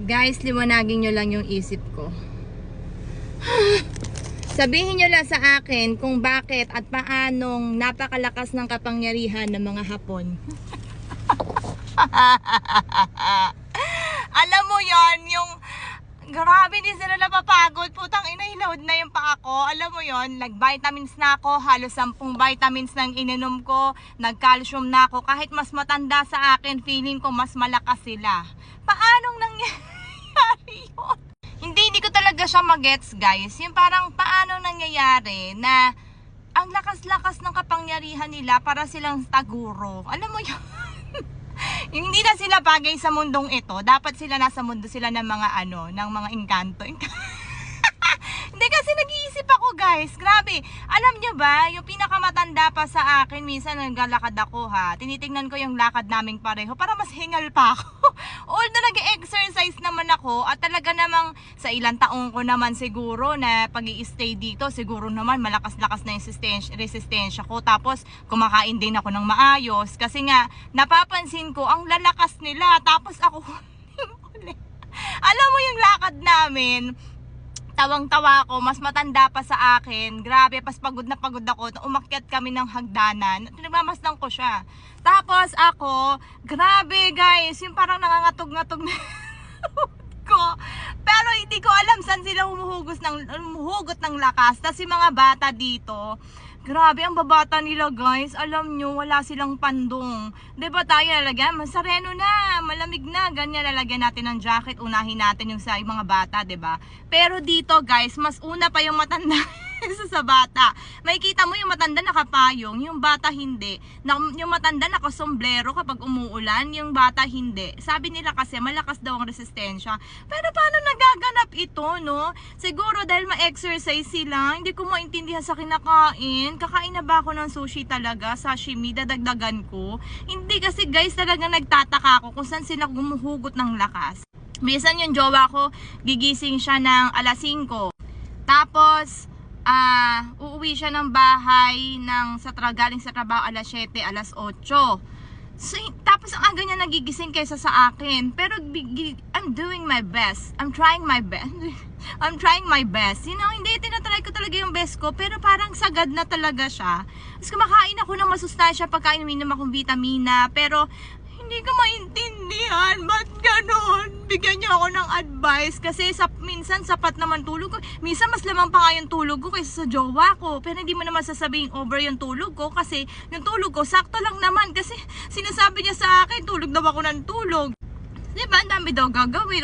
Guys, liwanagin nyo lang yung isip ko. Sabihin nyo lang sa akin kung bakit at paanong napakalakas ng kapangyarihan ng mga Hapon. Alam mo yon, yung grabe din sila napapagod. Putang ina, hinahod na yung paa ko. Alam mo yon, nag-vitamins na ako. Halos 10 vitamins nang ininom ko. Nag-calcium na ako. Kahit mas matanda sa akin, feeling ko mas malakas sila. Paanong nangyayari yun? Hindi ko talaga siya magets, guys. Yung parang paanong nangyayari na ang lakas-lakas ng kapangyarihan nila para silang taguro. Alam mo yun? Hindi na sila bagay sa mundong ito. Dapat sila nasa mundo sila ng mga ng mga engkanto. Hindi kasi nag-iisip ako, guys. Grabe. Alam nyo ba, yung pinakamatanda pa sa akin, minsan naglalakad ako ha. Tinitingnan ko yung lakad naming pareho para mas hingal pa ako. Although nag-exercise naman ako at talaga namang sa ilang taong ko naman siguro na pag-i-stay dito, siguro naman malakas-lakas na yung resistensya ko. Tapos kumakain din ako ng maayos kasi nga napapansin ko ang lalakas nila. Tapos ako alam mo yung lakad namin, tawang-tawa ako, mas matanda pa sa akin. Grabe, pas pagod na pagod ako. Umakyat kami ng hagdanan. Nagmamasdan ko siya. Tapos ako, grabe guys, yung parang nangangatog-ngatog na ko. Pero hindi ko alam saan sila humuhugot ng lakas. Tapos yung mga bata dito, grabe ang babata nila guys. Alam nyo, wala silang pandong. Diba tayo lalagyan? Masareno na, malamig na. Ganyan lalagyan natin ng jacket. Unahin natin yung sa mga bata, diba? Pero dito guys, mas una pa yung matanda sa bata. May kita mo yung matanda nakapayong, yung bata hindi. Yung matanda nakasombrero kapag umuulan, yung bata hindi. Sabi nila kasi malakas daw ang resistensya. Pero paano nagaganap ito, no? Siguro dahil ma-exercise sila, hindi ko maintindihan sa kinakain. Kakain na ba ako ng sushi talaga? Sashimi, dadagdagan ko? Hindi kasi guys, talaga nagtataka ako kung saan sila gumuhugot ng lakas. Minsan yung jowa ko, gigising siya ng alas 5. Tapos, uuwi siya ng bahay galing sa trabaho alas 7, alas 8. So, tapos ang aga niya nagigising kaysa sa akin. Pero I'm doing my best. I'm trying my best. I'm trying my best. You know, hindi, tinatry ko talaga yung best ko. Pero parang sagad na talaga siya. Tapos kumakain ako ng masustansya pagkain, uminom akong vitamina. Pero hindi ko maintindihan. Ba't ganon? Bigyan niyo ako ng advice. Kasi minsan sapat naman tulog ko. Minsan mas lamang pa nga yung tulog ko kaysa sa jowa ko. Pero hindi mo naman sasabihin over yung tulog ko. Kasi yung tulog ko, sakto lang naman. Kasi sinasabi niya sa akin, tulog daw ako ng tulog. Diba? Ang dami daw gagawin.